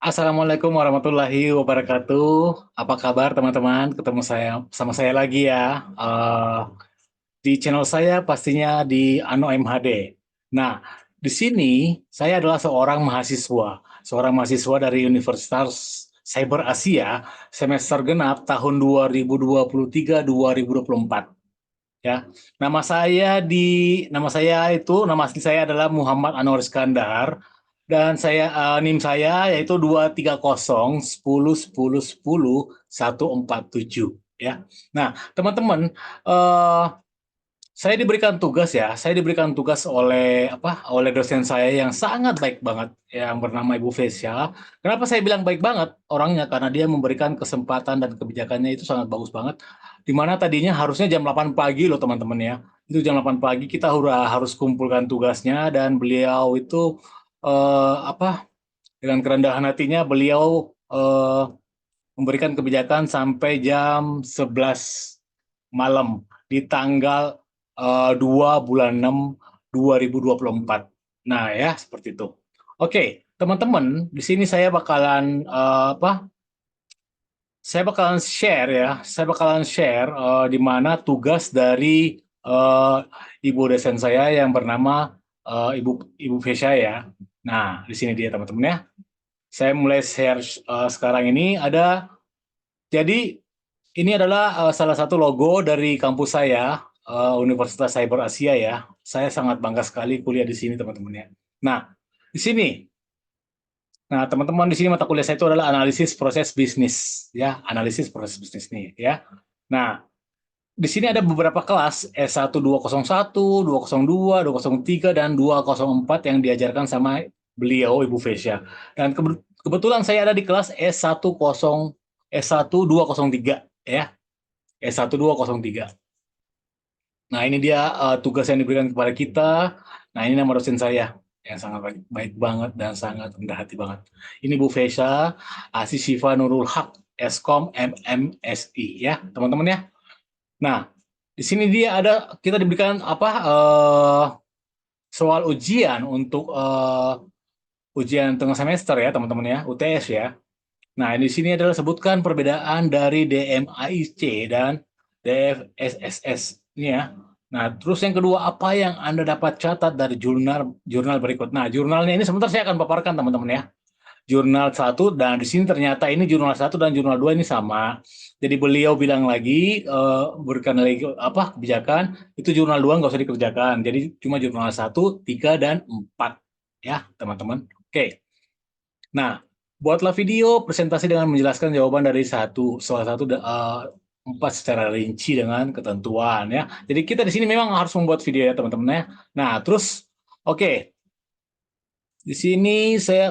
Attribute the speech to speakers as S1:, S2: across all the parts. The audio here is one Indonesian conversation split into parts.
S1: Assalamualaikum warahmatullahi wabarakatuh. Apa kabar teman-teman? Ketemu saya sama saya lagi ya. Di channel saya pastinya di Ano MHD. Nah, di sini saya adalah seorang mahasiswa dari Universitas Cyber Asia semester genap tahun 2023-2024 ya. Nama asli saya adalah Muhammad Anwar Iskandar dan NIM saya yaitu 230 10 10 10 147 ya. Nah, teman-teman, eh, saya diberikan tugas oleh dosen saya yang sangat baik banget yang bernama Ibu Vesya. Kenapa saya bilang baik banget orangnya? Karena dia memberikan kesempatan dan kebijakannya itu sangat bagus banget. Dimana tadinya harusnya jam 8 pagi loh teman-teman ya. Itu jam 8 pagi kita udah harus kumpulkan tugasnya dan beliau itu dengan kerendahan hatinya beliau memberikan kebijakan sampai jam 11 malam di tanggal 2 bulan 6 2024. Nah, ya seperti itu. Oke, teman-teman, di sini saya bakalan share di mana tugas dari ibu dosen saya yang bernama Ibu Ibu Vesya ya. Nah, di sini dia teman-teman ya. Saya mulai share sekarang ini jadi ini adalah salah satu logo dari kampus saya, Universitas Cyber Asia ya. Saya sangat bangga sekali kuliah di sini teman-teman ya. Nah, di sini, teman-teman di sini mata kuliah saya itu adalah analisis proses bisnis ya, analisis proses bisnis nih ya. Nah, di sini ada beberapa kelas S1 201, 202, 203 dan 204 yang diajarkan sama beliau Ibu Vesya. Dan kebetulan saya ada di kelas S1 203 ya. S1 203. Nah, ini dia tugas yang diberikan kepada kita. Nah, ini nama dosen saya yang sangat baik, baik banget dan sangat rendah hati banget. Ini Bu Vesya, Asi Syifa Nurul Haq, Eskom MMSI ya, teman-teman ya. Nah, di sini kita diberikan soal ujian untuk ujian tengah semester ya, teman-teman ya, UTS ya. Nah, di sini adalah sebutkan perbedaan dari DMAIC dan DFSSS ini ya. Nah, terus yang kedua, apa yang Anda dapat catat dari jurnal jurnal berikut? Nah, jurnalnya ini sebentar saya akan paparkan teman-teman ya. Jurnal satu dan di sini ternyata ini jurnal satu dan jurnal 2 ini sama. Jadi beliau bilang lagi berikan lagi kebijakan itu jurnal 2 nggak usah dikerjakan. Jadi cuma jurnal satu, 3 dan 4 ya, teman-teman. Oke. Nah, buatlah video presentasi dengan menjelaskan jawaban dari salah satu empat secara rinci dengan ketentuan ya. Jadi kita di sini memang harus membuat video ya teman-teman ya. Nah, terus oke. Di sini saya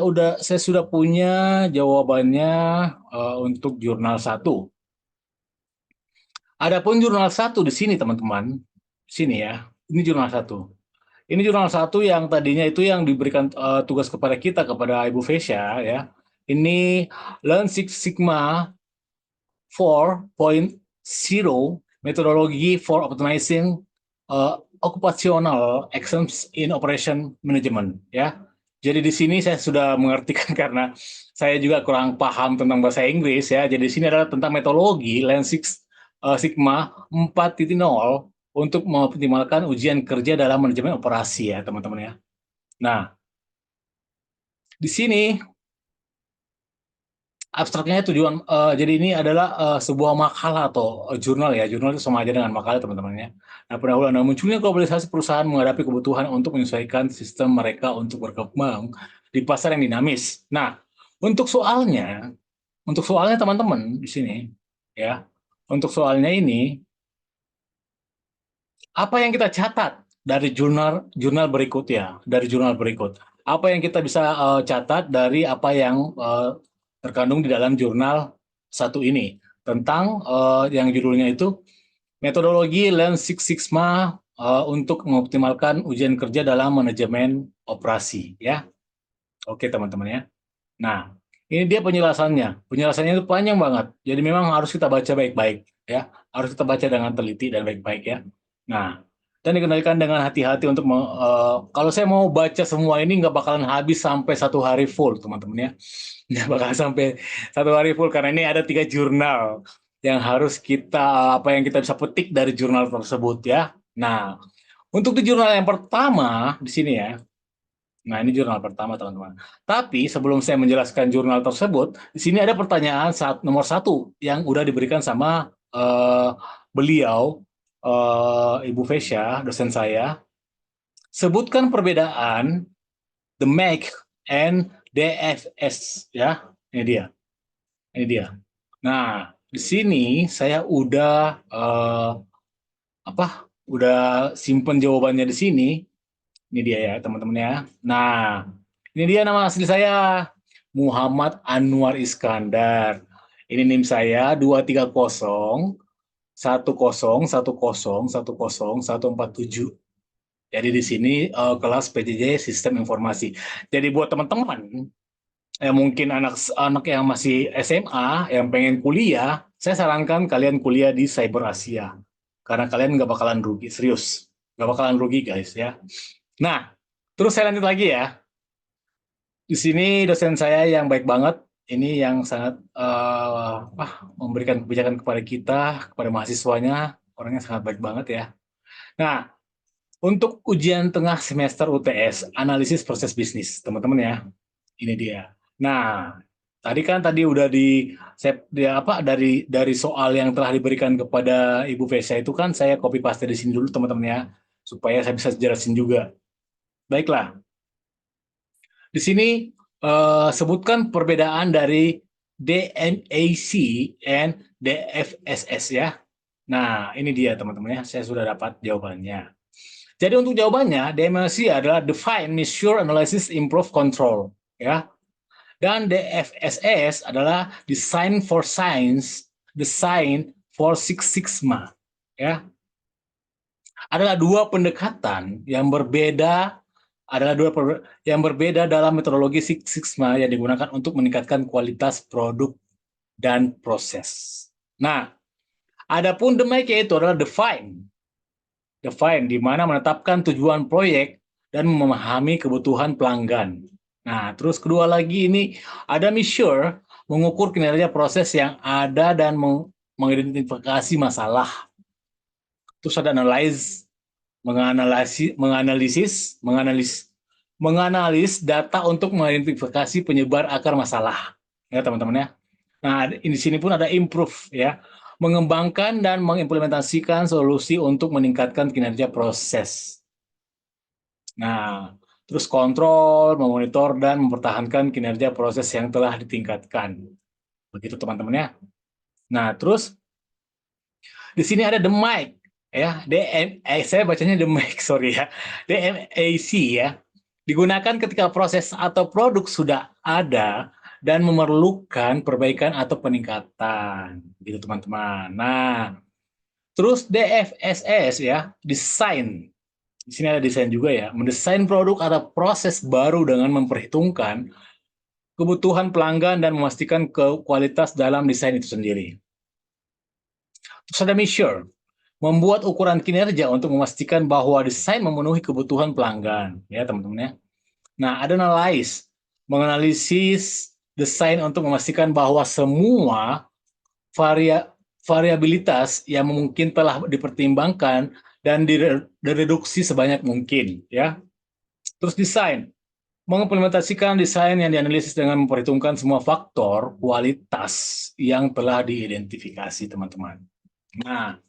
S1: sudah punya jawabannya untuk jurnal satu. Adapun jurnal satu di sini teman-teman, sini ya. Ini jurnal satu. Ini jurnal satu yang tadinya itu yang diberikan tugas kepada kita kepada Ibu Vesya ya. Ini Learn Six Sigma 4.0 methodology for optimizing occupational actions in operation management ya. Jadi di sini saya sudah mengertikan karena saya juga kurang paham tentang bahasa Inggris ya. Jadi di sini adalah tentang metodologi Lean Six Sigma 4.0 untuk mengoptimalkan ujian kerja dalam manajemen operasi ya teman-teman ya. Nah, di sini abstraknya jadi ini adalah sebuah makalah atau jurnal ya. Jurnal itu sama aja dengan makalah teman-teman ya. Nah, pendahuluan munculnya globalisasi perusahaan menghadapi kebutuhan untuk menyesuaikan sistem mereka untuk berkembang di pasar yang dinamis. Nah, untuk soalnya, teman-teman di sini ya. Untuk soalnya ini apa yang kita catat dari jurnal berikut ya, dari jurnal berikut. Apa yang kita bisa catat dari apa yang terkandung di dalam jurnal satu ini tentang yang judulnya itu metodologi Lean Six Sigma untuk mengoptimalkan ujian kerja dalam manajemen operasi ya. Oke teman-teman ya. Nah, ini dia penjelasannya. Penjelasannya itu panjang banget. Jadi memang harus kita baca baik-baik ya. Harus kita baca dengan teliti dan baik-baik ya. Nah, dan dikendalikan dengan hati-hati untuk kalau saya mau baca semua ini nggak bakalan habis sampai 1 hari full, teman-teman ya. Nggak bakalan sampai 1 hari full karena ini ada 3 jurnal yang harus apa yang kita bisa petik dari jurnal tersebut ya. Nah, untuk di jurnal yang pertama di sini ya. Nah, ini jurnal pertama, teman-teman. Tapi sebelum saya menjelaskan jurnal tersebut, di sini ada pertanyaan nomor 1 yang udah diberikan sama beliau, Ibu Vesya, dosen saya. Sebutkan perbedaan the MAC and DFS ya. Ini dia. Ini dia. Nah, di sini saya udah udah simpen jawabannya di sini. Ini dia ya, teman-teman ya. Nah, ini dia nama asli saya, Muhammad Anwar Iskandar. Ini NIM saya 230 10 10 10 147. Jadi di sini kelas PJJ Sistem Informasi. Jadi buat teman-teman mungkin anak-anak yang masih SMA yang pengen kuliah, saya sarankan kalian kuliah di Cyber Asia karena kalian nggak bakalan rugi, serius, nggak bakalan rugi guys ya. Nah, terus saya lanjut lagi ya. Di sini dosen saya yang baik banget, ini yang sangat memberikan kebijakan kepada kita, kepada mahasiswanya, orangnya sangat baik banget ya. Nah, untuk ujian tengah semester UTS, analisis proses bisnis, teman-teman ya, ini dia. Nah, tadi udah dari soal yang telah diberikan kepada Ibu Vesya itu kan saya copy paste di sini dulu teman-teman ya, supaya saya bisa jelasin juga. Baiklah. Di sini sebutkan perbedaan dari DMAC and DFSS ya. Nah, ini dia teman-teman ya, saya sudah dapat jawabannya. Jadi untuk jawabannya, DMAC adalah Define, Measure, Analysis, Improve, Control ya. Dan DFSS adalah Design for Science, Design for Six Sigma ya. Adalah dua pendekatan yang berbeda dalam metodologi Six Sigma yang digunakan untuk meningkatkan kualitas produk dan proses. Nah, adapun DMAIC yaitu adalah define, di mana menetapkan tujuan proyek dan memahami kebutuhan pelanggan. Nah, terus kedua lagi ini ada measure, mengukur kinerja proses yang ada dan mengidentifikasi masalah. Terus ada analyze, menganalisis data untuk mengidentifikasi penyebar akar masalah ya teman-teman ya. Nah di sini pun ada improve ya, mengembangkan dan mengimplementasikan solusi untuk meningkatkan kinerja proses. Nah terus kontrol, memonitor dan mempertahankan kinerja proses yang telah ditingkatkan, begitu teman-teman ya. Nah terus di sini ada the mic ya, saya bacanya the mic, sorry ya, DMAC ya, digunakan ketika proses atau produk sudah ada dan memerlukan perbaikan atau peningkatan, gitu teman-teman. Nah, terus DFSS ya, desain. Di sini ada desain juga ya, mendesain produk atau proses baru dengan memperhitungkan kebutuhan pelanggan dan memastikan kualitas dalam desain itu sendiri. Terus ada measure, membuat ukuran kinerja untuk memastikan bahwa desain memenuhi kebutuhan pelanggan, ya teman-teman ya. Nah, ada analyze, menganalisis desain untuk memastikan bahwa semua variabilitas yang mungkin telah dipertimbangkan dan direduksi sebanyak mungkin, ya. Terus desain, mengimplementasikan desain yang dianalisis dengan memperhitungkan semua faktor kualitas yang telah diidentifikasi, teman-teman. Nah,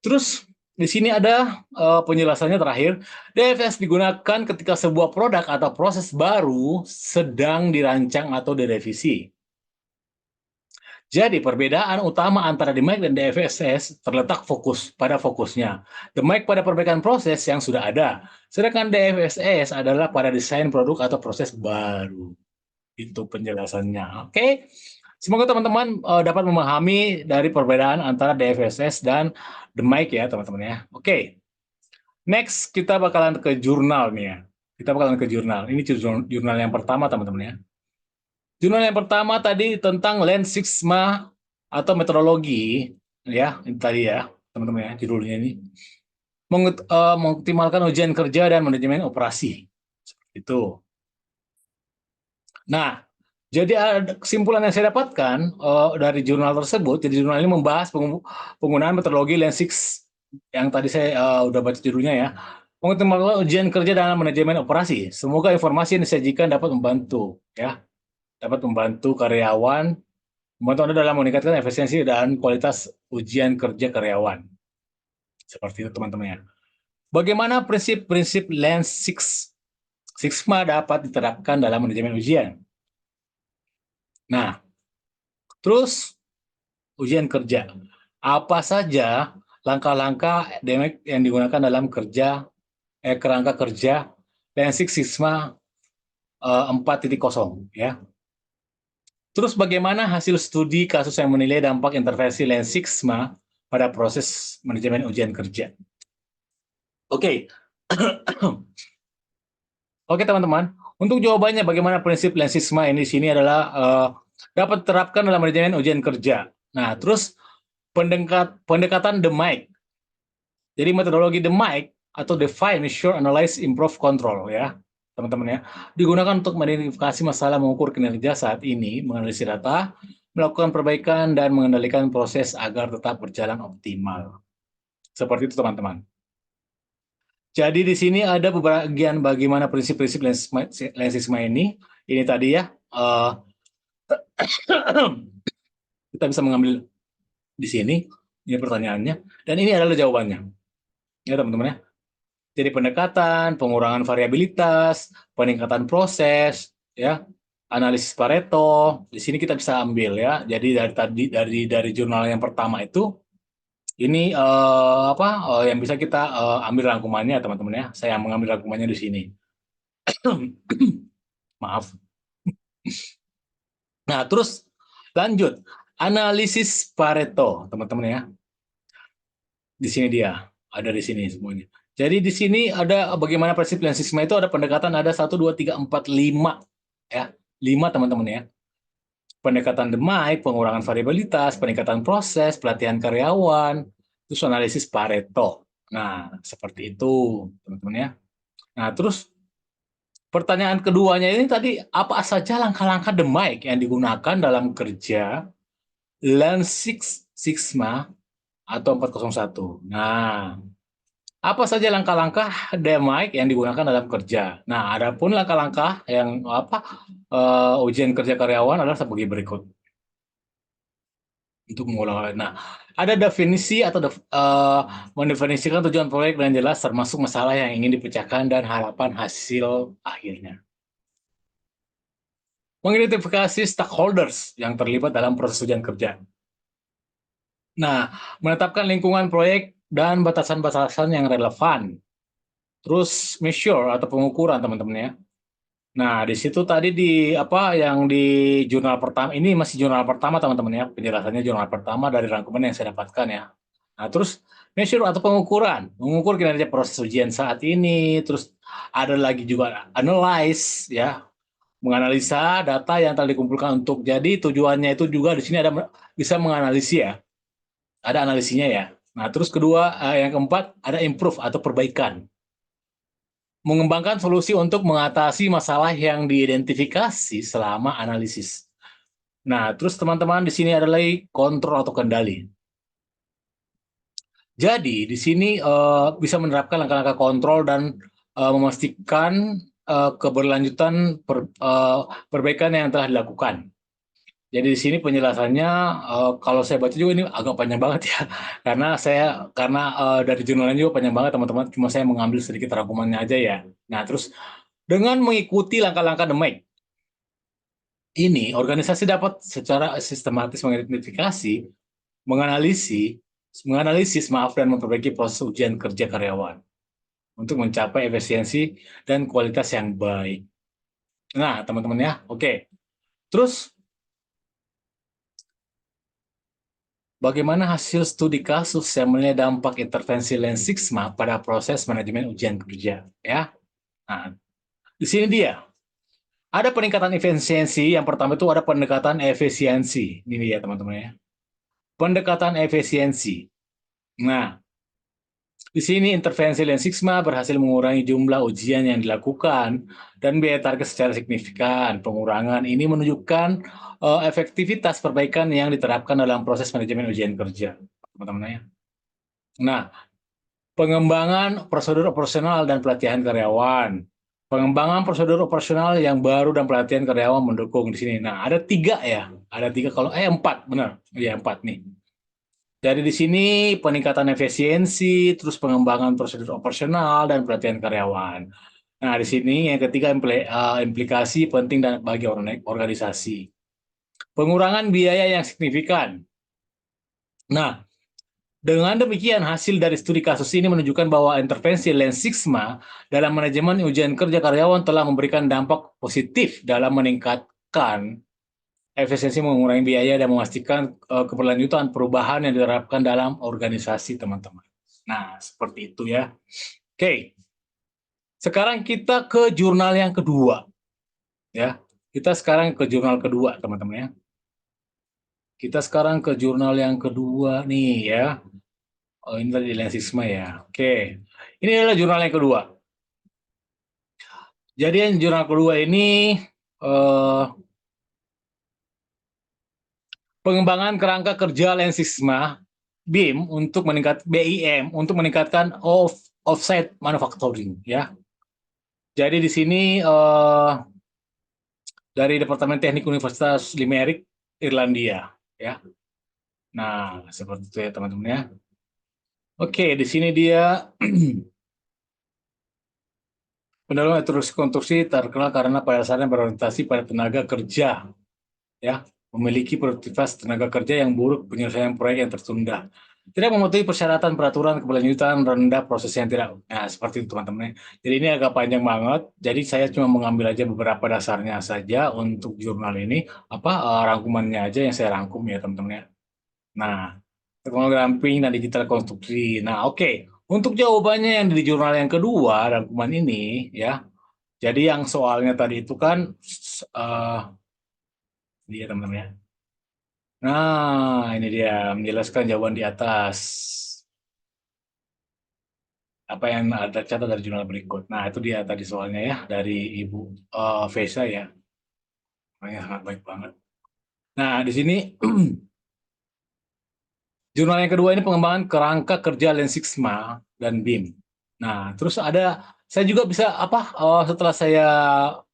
S1: terus di sini ada penjelasannya terakhir. DFS digunakan ketika sebuah produk atau proses baru sedang dirancang atau direvisi. Jadi perbedaan utama antara DMAIC dan DFSS terletak pada fokusnya. DMAIC pada perbaikan proses yang sudah ada, sedangkan DFSS adalah pada desain produk atau proses baru. Itu penjelasannya. Oke. Semoga teman-teman dapat memahami dari perbedaan antara DFSS dan DMAIC ya, teman-teman ya. Oke. Next, kita bakalan ke jurnal nih ya. Ini jurnal yang pertama, teman-teman ya. Jurnal yang pertama tadi tentang Lean Six Sigma atau metodologi, ya, ini tadi ya, teman-teman ya, judulnya ini. mengoptimalkan ujian kerja dan manajemen operasi. Itu. Nah, jadi kesimpulan yang saya dapatkan dari jurnal tersebut, jadi jurnal ini membahas penggunaan metodologi Lean Six yang tadi saya udah baca judulnya ya. Mengoptimalkan ujian kerja dalam manajemen operasi. Semoga informasi yang disajikan dapat membantu ya, dapat membantu karyawan, membantu Anda dalam meningkatkan efisiensi dan kualitas ujian kerja karyawan. Seperti itu teman-teman ya. Bagaimana prinsip-prinsip Lean Six Sigma dapat diterapkan dalam manajemen ujian? Nah, terus ujian kerja. Apa saja langkah-langkah yang digunakan dalam kerangka kerja Lean Six Sigma 4.0 ya. Terus bagaimana hasil studi kasus yang menilai dampak intervensi Lean Six Sigma pada proses manajemen ujian kerja? Oke. Oke teman-teman, untuk jawabannya bagaimana prinsip Lean Six Sigma ini di sini adalah dapat diterapkan dalam manajemen ujian kerja. Nah, terus pendekatan The Mike. Jadi metodologi The Mike atau Define, Measure, Analyze, Improve, Control ya, teman-teman ya, digunakan untuk mengidentifikasi masalah, mengukur kinerja saat ini, menganalisis data, melakukan perbaikan, dan mengendalikan proses agar tetap berjalan optimal. Seperti itu teman-teman. Jadi di sini ada bagian bagaimana prinsip-prinsip Lean Six Sigma ini. Ini tadi ya, kita bisa mengambil di sini, ini pertanyaannya, dan ini adalah jawabannya. Ya teman-teman ya. Jadi pendekatan, pengurangan variabilitas, peningkatan proses, ya, analisis Pareto. Di sini kita bisa ambil ya. Jadi dari jurnal yang pertama itu, ini yang bisa kita ambil rangkumannya teman-teman ya. Saya mengambil rangkumannya di sini. Maaf. Nah, terus lanjut analisis Pareto, teman-teman ya. Di sini dia, ada di sini semuanya. Jadi di sini ada bagaimana prinsip Lean Six Sigma itu ada pendekatan ada 1, 2, 3, 4, 5 ya. 5 teman-teman ya. Pendekatan DMAIC, pengurangan variabilitas, peningkatan proses, pelatihan karyawan, terus analisis Pareto. Nah, seperti itu teman-teman ya. Nah, terus pertanyaan keduanya ini tadi, apa saja langkah-langkah DMAIC yang digunakan dalam kerja Lean Six Sigma atau 401? Nah, apa saja langkah-langkah DMAIC yang digunakan dalam kerja? Nah, adapun langkah-langkah yang ujian kerja karyawan adalah sebagai berikut. Untuk mengulang. Nah, ada definisi atau mendefinisikan tujuan proyek dengan jelas, termasuk masalah yang ingin dipecahkan dan harapan hasil akhirnya. Mengidentifikasi stakeholders yang terlibat dalam proses ujian kerja. Nah, menetapkan lingkungan proyek dan batasan-batasan yang relevan. Terus measure atau pengukuran teman-teman ya. Nah, di situ tadi yang di jurnal pertama, ini masih jurnal pertama teman-teman ya, penjelasannya jurnal pertama dari rangkuman yang saya dapatkan ya. Nah, terus measure atau pengukuran, mengukur kinerja proses ujian saat ini, terus ada lagi juga analyze ya, menganalisa data yang telah dikumpulkan untuk, jadi tujuannya itu juga di sini ada bisa menganalisis ya, ada analisinya ya. Nah, terus kedua, yang keempat ada improve atau perbaikan. Mengembangkan solusi untuk mengatasi masalah yang diidentifikasi selama analisis. Nah, terus teman-teman di sini ada lagi kontrol atau kendali. Jadi di sini bisa menerapkan langkah-langkah kontrol dan memastikan keberlanjutan perbaikan yang telah dilakukan. Jadi di sini penjelasannya kalau saya baca juga ini agak panjang banget ya, karena dari jurnalnya juga panjang banget teman-teman. Cuma saya mengambil sedikit rangkumannya aja ya. Nah terus dengan mengikuti langkah-langkah DMAIC ini, organisasi dapat secara sistematis mengidentifikasi, menganalisis dan memperbaiki proses ujian kerja karyawan untuk mencapai efisiensi dan kualitas yang baik. Nah teman-teman ya, oke. Terus bagaimana hasil studi kasus yang menilai dampak intervensi Lean Six Sigma pada proses manajemen ujian kerja? Ya, nah, di sini dia. Ada peningkatan efisiensi. Yang pertama itu ada pendekatan efisiensi. Ini dia teman-teman ya. Pendekatan efisiensi. Nah, Di sini intervensi Lean Six Sigma berhasil mengurangi jumlah ujian yang dilakukan dan biaya target secara signifikan. Pengurangan ini menunjukkan efektivitas perbaikan yang diterapkan dalam proses manajemen ujian kerja, teman-teman ya. Nah, pengembangan prosedur operasional dan pelatihan karyawan. Pengembangan prosedur operasional yang baru dan pelatihan karyawan mendukung di sini. Nah, ada 3 ya. Ada 3 kalau 4 benar. Iya 4 nih. Jadi di sini peningkatan efisiensi, terus pengembangan prosedur operasional dan pelatihan karyawan. Nah, di sini yang ketiga implikasi penting dan bagi organisasi. Pengurangan biaya yang signifikan. Nah, dengan demikian, hasil dari studi kasus ini menunjukkan bahwa intervensi Lean Six Sigma dalam manajemen ujian kerja karyawan telah memberikan dampak positif dalam meningkatkan efisiensi, mengurangi biaya, dan memastikan keberlanjutan perubahan yang diterapkan dalam organisasi, teman-teman. Nah, seperti itu ya. Oke, sekarang kita ke jurnal yang kedua. Ya, kita sekarang ke jurnal kedua, teman-teman ya. Kita sekarang ke jurnal yang kedua nih ya. Oh, ini tadi Lean Six Sigma ya. Oke, ini adalah jurnal yang kedua. Jadi yang jurnal kedua ini eh, pengembangan kerangka kerja Lean Six Sigma BIM untuk meningkatkan offsite manufacturing ya. Jadi di sini dari Departemen Teknik Universitas Limerick, Irlandia ya. Nah, seperti itu ya teman-teman ya. Oke, di sini dia pendalaman terus konstruksi terkenal karena pada dasarnya berorientasi pada tenaga kerja ya, memiliki produktivitas tenaga kerja yang buruk, penyelesaian proyek yang tertunda, tidak memenuhi persyaratan peraturan keberlanjutan, rendah proses yang tidak. Nah, seperti itu teman-teman. Jadi ini agak panjang banget. Jadi saya cuma mengambil aja beberapa dasarnya saja untuk jurnal ini, rangkumannya aja yang saya rangkum ya teman-teman ya. Nah, teknologi ramping dan digital konstruksi. Nah, oke. Untuk jawabannya yang di jurnal yang kedua, rangkuman ini ya. Jadi yang soalnya tadi itu kan dia teman-teman ya. Nah, ini dia menjelaskan jawaban di atas. Apa yang ada catat dari jurnal berikut. Nah, itu dia tadi soalnya ya dari Ibu Vesa ya. Orangnya sangat baik banget. Nah, di sini jurnal yang kedua ini pengembangan kerangka kerja Lean Six Sigma dan BIM. Nah, terus saya juga bisa setelah saya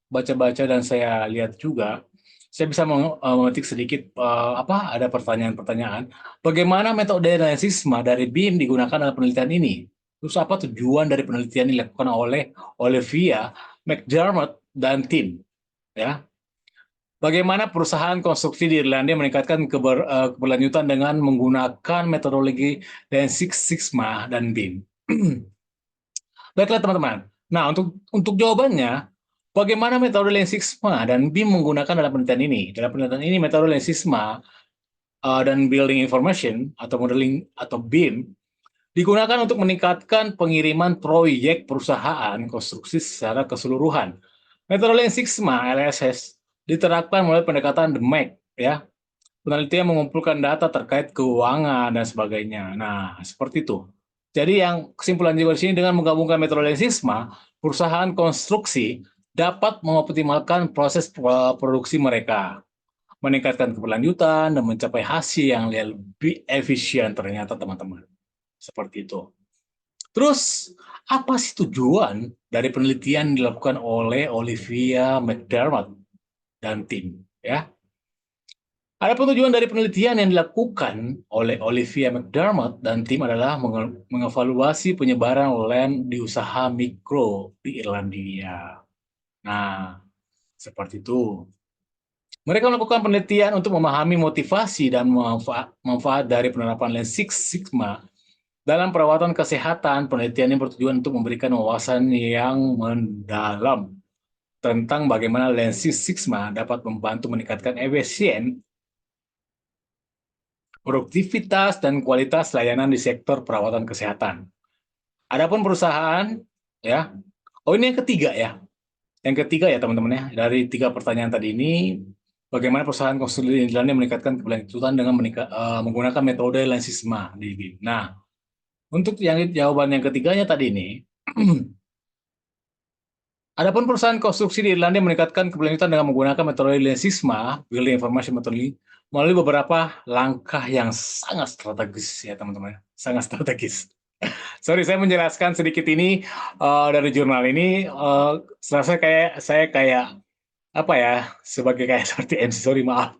S1: baca-baca dan saya lihat juga, saya bisa memetik sedikit ada pertanyaan-pertanyaan. Bagaimana metode Lean Six Sigma dari BIM digunakan dalam penelitian ini? Terus apa tujuan dari penelitian yang dilakukan oleh Olivia McDermott dan tim? Ya, bagaimana perusahaan konstruksi di Irlandia meningkatkan keberlanjutan dengan menggunakan metodologi Lean Six Sigma dan BIM? Baiklah teman-teman. Nah, untuk jawabannya, bagaimana metode Lean Six Sigma dan BIM menggunakan dalam penelitian ini? Dalam penelitian ini, metode Lean Six Sigma dan Building Information atau modeling atau BIM digunakan untuk meningkatkan pengiriman proyek perusahaan konstruksi secara keseluruhan. Metode Lean Six Sigma (LSS) diterapkan melalui pendekatan The MAC, ya. Penelitian mengumpulkan data terkait keuangan dan sebagainya. Nah, seperti itu. Jadi yang kesimpulan juga di sini, dengan menggabungkan metode Lean Six Sigma, perusahaan konstruksi dapat mengoptimalkan proses produksi mereka, meningkatkan keberlanjutan dan mencapai hasil yang lebih efisien ternyata teman-teman. Seperti itu. Terus, apa sih tujuan dari penelitian yang dilakukan oleh Olivia McDermott dan tim? Ya, ada tujuan dari penelitian yang dilakukan oleh Olivia McDermott dan tim adalah mengevaluasi penyebaran LAN di usaha mikro di Irlandia. Nah, seperti itu. Mereka melakukan penelitian untuk memahami motivasi dan manfaat dari penerapan Lean Six Sigma dalam perawatan kesehatan. Penelitian ini bertujuan untuk memberikan wawasan yang mendalam tentang bagaimana Lean Six Sigma dapat membantu meningkatkan produktivitas dan kualitas layanan di sektor perawatan kesehatan. Adapun perusahaan, ya, ini yang ketiga ya. Yang ketiga ya teman-teman ya, dari 3 pertanyaan tadi ini, bagaimana perusahaan konstruksi Irlandia meningkatkan keberlanjutan dengan menggunakan metode Lean Six Sigma di BIM. Nah, Untuk yang jawaban yang ketiganya tadi ini, adapun perusahaan konstruksi di Irlandia meningkatkan keberlanjutan dengan menggunakan metode Lean Six Sigma, Building Information Modeling, melalui beberapa langkah yang sangat strategis ya teman-teman, sangat strategis. Sorry, saya menjelaskan sedikit ini dari jurnal ini. Serasa kayak saya kayak apa ya, sebagai kayak seperti MC, sorry maaf.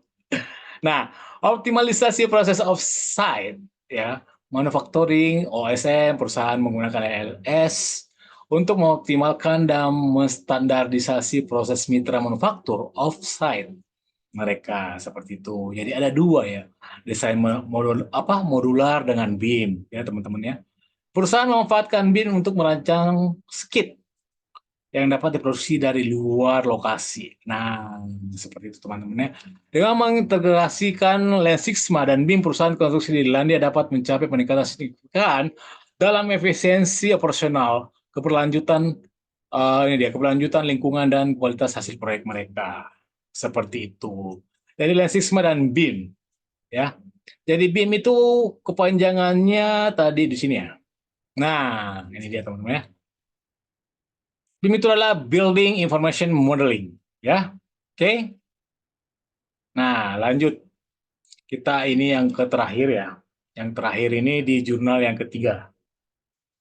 S1: Nah, optimalisasi proses offsite ya, manufacturing, OSM, perusahaan menggunakan LS untuk mengoptimalkan dan menstandardisasi proses mitra manufaktur offsite mereka seperti itu. Jadi ada dua ya, desain modular dengan BIM ya teman-teman ya. Perusahaan memanfaatkan BIM untuk merancang skit yang dapat diproduksi dari luar lokasi. Nah, seperti itu teman-teman ya. Dengan mengintegrasikan Lean Six Sigma dan BIM, perusahaan konstruksi di Irlandia dapat mencapai peningkatan signifikan dalam efisiensi operasional, keberlanjutan lingkungan dan kualitas hasil proyek mereka. Seperti itu. Jadi Lean Six Sigma dan BIM ya. Jadi BIM itu kepanjangannya tadi di sini ya. Nah, ini dia teman-teman ya. BIM itu adalah Building Information Modeling, ya. Oke. Nah, lanjut. Kita ini yang terakhir ya. Yang terakhir ini di jurnal yang ketiga.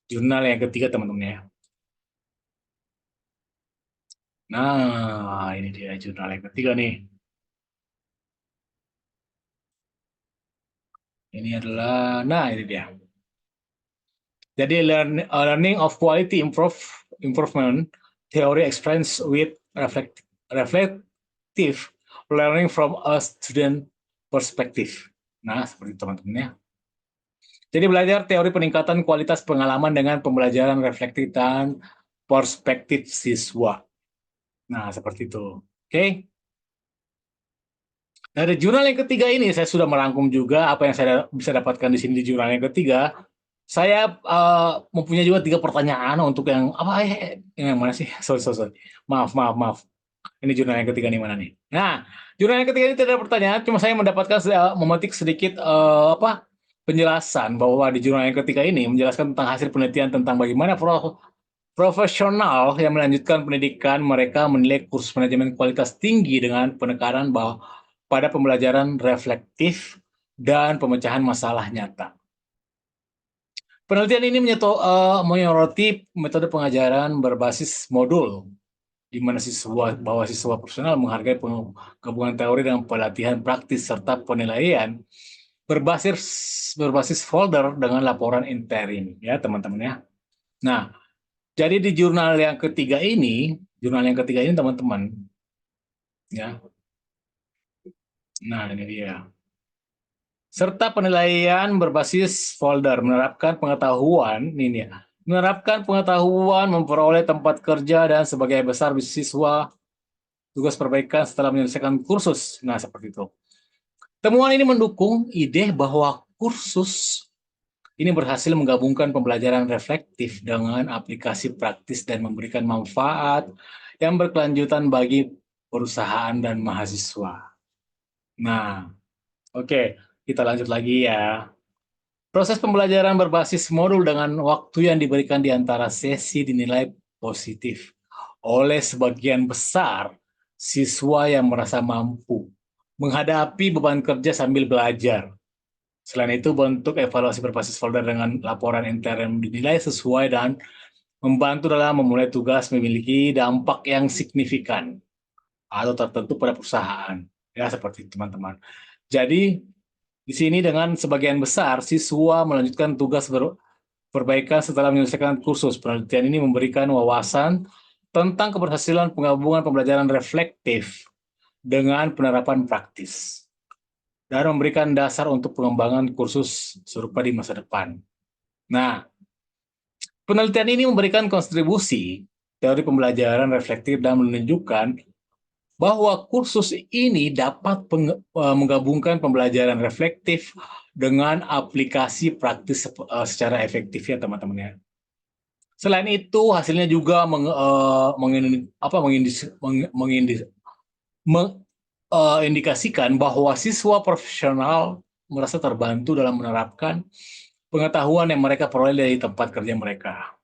S1: Jurnal yang ketiga, teman-teman ya. Nah, ini dia jurnal yang ketiga nih. Ini adalah, nah ini dia. Jadi learning of quality improvement theory explains with reflective learning from a student perspective. Nah, seperti teman-teman ya. Jadi belajar teori peningkatan kualitas pengalaman dengan pembelajaran reflektif dan perspektif siswa. Nah, seperti itu. Oke. Dari jurnal yang ketiga ini, saya sudah merangkum juga apa yang saya bisa dapatkan di sini di jurnal yang ketiga. Saya mempunyai juga 3 pertanyaan untuk yang apa yang mana sih? Sorry, sorry, sorry. Maaf, maaf, maaf. Ini jurnal yang ketiga nih mana nih? Nah, jurnal yang ketiga ini tidak ada pertanyaan, cuma saya mendapatkan memetik sedikit penjelasan bahwa di jurnal yang ketiga ini menjelaskan tentang hasil penelitian tentang bagaimana profesional yang melanjutkan pendidikan mereka menilai kursus manajemen kualitas tinggi dengan penekanan bahwa pada pembelajaran reflektif dan pemecahan masalah nyata. Penelitian ini menyoroti metode pengajaran berbasis modul, di mana siswa profesional menghargai penggabungan teori dan pelatihan praktis serta penilaian berbasis folder dengan laporan interim ya teman-teman ya. Nah, jadi di jurnal yang ketiga ini teman-teman ya. Nah, ini dia. Serta penilaian berbasis folder menerapkan pengetahuan memperoleh tempat kerja dan sebagai besar siswa tugas perbaikan setelah menyelesaikan kursus. Nah, seperti itu. Temuan ini mendukung ide bahwa kursus ini berhasil menggabungkan pembelajaran reflektif dengan aplikasi praktis dan memberikan manfaat yang berkelanjutan bagi perusahaan dan mahasiswa. Nah, oke, kita lanjut lagi ya. Proses pembelajaran berbasis modul dengan waktu yang diberikan di antara sesi dinilai positif oleh sebagian besar siswa yang merasa mampu menghadapi beban kerja sambil belajar. Selain itu, bentuk evaluasi berbasis folder dengan laporan intern dinilai sesuai dan membantu dalam memulai tugas memiliki dampak yang signifikan atau tertentu pada perusahaan. Ya, seperti teman-teman. Jadi, di sini dengan sebagian besar siswa melanjutkan tugas perbaikan setelah menyelesaikan kursus. Penelitian ini memberikan wawasan tentang keberhasilan penggabungan pembelajaran reflektif dengan penerapan praktis dan memberikan dasar untuk pengembangan kursus serupa di masa depan. Nah, penelitian ini memberikan kontribusi teori pembelajaran reflektif dan menunjukkan bahwa kursus ini dapat menggabungkan pembelajaran reflektif dengan aplikasi praktis secara efektif ya teman-teman ya. Selain itu hasilnya juga mengindikasikan bahwa siswa profesional merasa terbantu dalam menerapkan pengetahuan yang mereka peroleh dari tempat kerja mereka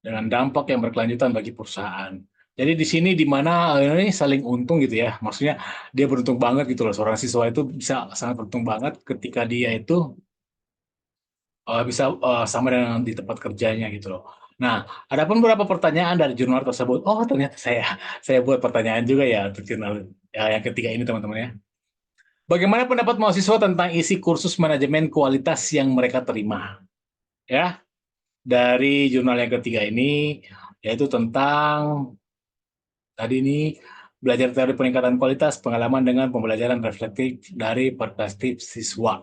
S1: dengan dampak yang berkelanjutan bagi perusahaan. Jadi di sini di mana ini saling untung gitu ya. Maksudnya dia beruntung banget gitu loh. Seorang siswa itu bisa sangat beruntung banget ketika dia itu bisa sama dengan di tempat kerjanya gitu loh. Nah, ada pun beberapa pertanyaan dari jurnal tersebut. Oh, ternyata saya buat pertanyaan juga ya untuk jurnal ya, yang ketiga ini teman-teman ya. Bagaimana pendapat mahasiswa tentang isi kursus manajemen kualitas yang mereka terima? Ya, dari jurnal yang ketiga ini yaitu tentang tadi ini belajar teori peningkatan kualitas, pengalaman dengan pembelajaran reflektif dari perspektif siswa.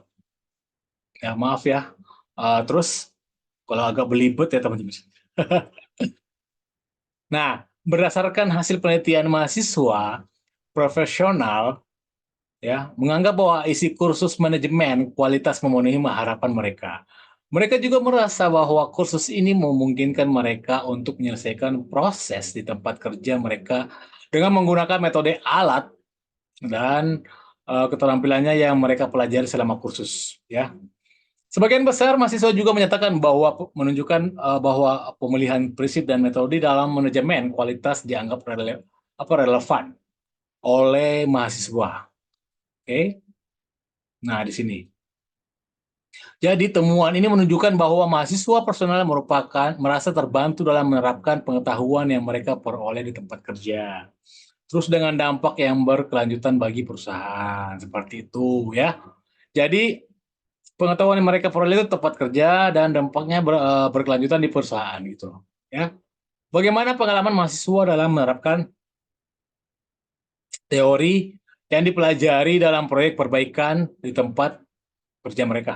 S1: Ya, maaf ya. Terus kalau agak belibet ya teman-teman. Nah, berdasarkan hasil penelitian mahasiswa profesional ya menganggap bahwa isi kursus manajemen kualitas memenuhi harapan mereka. Mereka juga merasa bahwa kursus ini memungkinkan mereka untuk menyelesaikan proses di tempat kerja mereka dengan menggunakan metode alat dan keterampilannya yang mereka pelajari selama kursus ya. Sebagian besar mahasiswa juga menyatakan bahwa menunjukkan bahwa pemilihan prinsip dan metode dalam manajemen kualitas dianggap relevan oleh mahasiswa. Oke. Nah, di sini. Jadi temuan ini menunjukkan bahwa mahasiswa personal merupakan merasa terbantu dalam menerapkan pengetahuan yang mereka peroleh di tempat kerja. Terus dengan dampak yang berkelanjutan bagi perusahaan. Seperti itu ya. Jadi pengetahuan yang mereka peroleh itu tempat kerja dan dampaknya berkelanjutan di perusahaan gitu. Ya. Bagaimana pengalaman mahasiswa dalam menerapkan teori yang dipelajari dalam proyek perbaikan di tempat kerja mereka?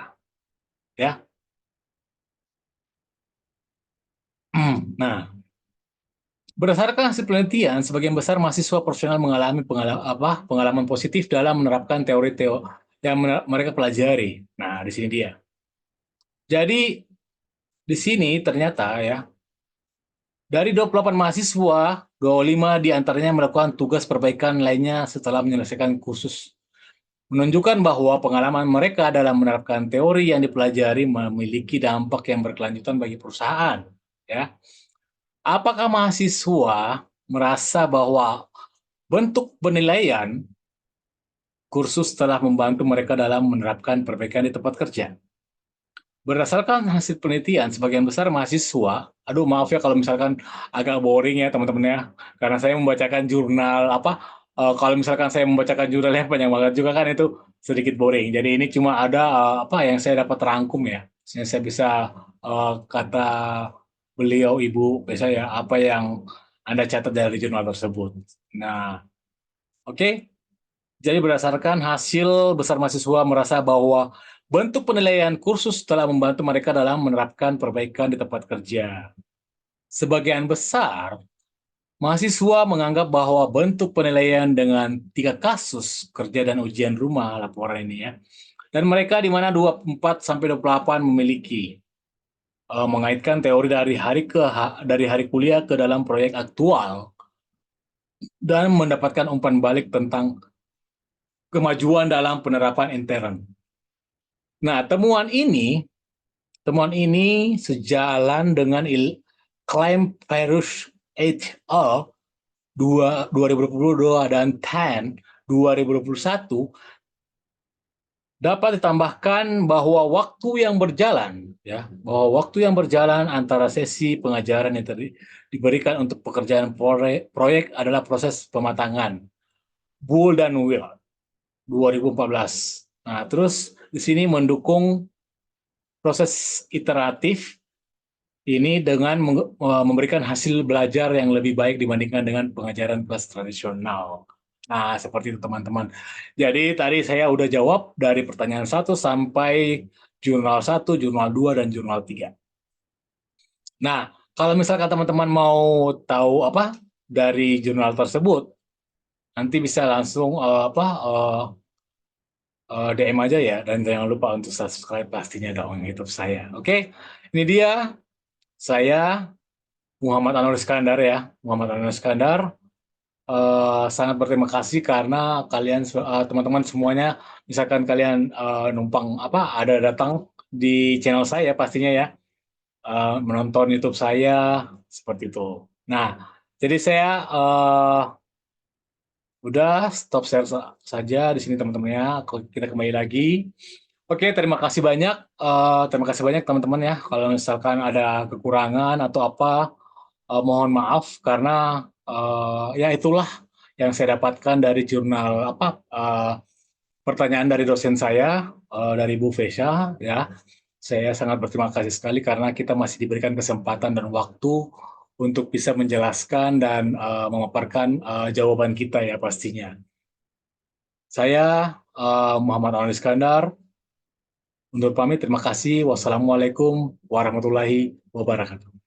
S1: Ya. Nah, berdasarkan hasil penelitian, sebagian besar mahasiswa profesional mengalami pengalaman positif dalam menerapkan teori-teori yang mereka pelajari. Nah, di sini dia. Jadi, di sini ternyata ya, dari 28 mahasiswa, 25 diantaranya melakukan tugas perbaikan lainnya setelah menyelesaikan kursus. Menunjukkan bahwa pengalaman mereka dalam menerapkan teori yang dipelajari memiliki dampak yang berkelanjutan bagi perusahaan. Ya, apakah mahasiswa merasa bahwa bentuk penilaian kursus telah membantu mereka dalam menerapkan perbaikan di tempat kerja? Berdasarkan hasil penelitian, sebagian besar mahasiswa, aduh maaf ya kalau misalkan agak boring ya teman-teman ya, karena saya membacakan jurnal kalau misalkan saya membacakan jurnal yang panjang banget juga kan itu sedikit boring. Jadi ini cuma ada yang saya dapat rangkum ya, yang saya bisa kata beliau ibu biasa ya apa yang Anda catat dari jurnal tersebut. Nah, oke. Jadi berdasarkan hasil besar mahasiswa merasa bahwa bentuk penilaian kursus telah membantu mereka dalam menerapkan perbaikan di tempat kerja. Sebagian besar mahasiswa menganggap bahwa bentuk penilaian dengan 3 kasus kerja dan ujian rumah laporan ini ya. Dan mereka di mana 24 sampai 28 memiliki mengaitkan teori dari hari kuliah ke dalam proyek aktual dan mendapatkan umpan balik tentang kemajuan dalam penerapan intern. Nah, temuan ini sejalan dengan klaim Perush et al. 2022 dan Tan 2021 dapat ditambahkan bahwa waktu yang berjalan antara sesi pengajaran yang diberikan untuk pekerjaan proyek adalah proses pematangan. Bull dan Will 2014. Nah, terus di sini mendukung proses iteratif ini dengan memberikan hasil belajar yang lebih baik dibandingkan dengan pengajaran kelas tradisional. Nah, seperti itu teman-teman. Jadi tadi saya udah jawab dari pertanyaan 1 sampai jurnal 1, jurnal 2, dan jurnal 3. Nah, kalau misalkan teman-teman mau tahu dari jurnal tersebut, nanti bisa langsung DM aja ya, dan jangan lupa untuk subscribe pastinya dong YouTube saya. Oke, ini dia saya Muhammad Anwar Iskandar ya. Muhammad Anwar Iskandar sangat berterima kasih karena kalian teman-teman semuanya misalkan kalian numpang ada datang di channel saya pastinya ya, menonton YouTube saya seperti itu. Nah, jadi saya udah stop share saja di sini teman-teman ya. Kita kembali lagi. Oke, terima kasih banyak. Terima kasih banyak teman-teman ya. Kalau misalkan ada kekurangan atau apa, mohon maaf karena ya itulah yang saya dapatkan dari jurnal apa pertanyaan dari dosen saya, dari Bu Vesha ya. Saya sangat berterima kasih sekali karena kita masih diberikan kesempatan dan waktu untuk bisa menjelaskan dan memaparkan jawaban kita ya pastinya. Saya Muhammad Anwar Iskandar, undur pamit. Terima kasih. Wassalamualaikum warahmatullahi wabarakatuh.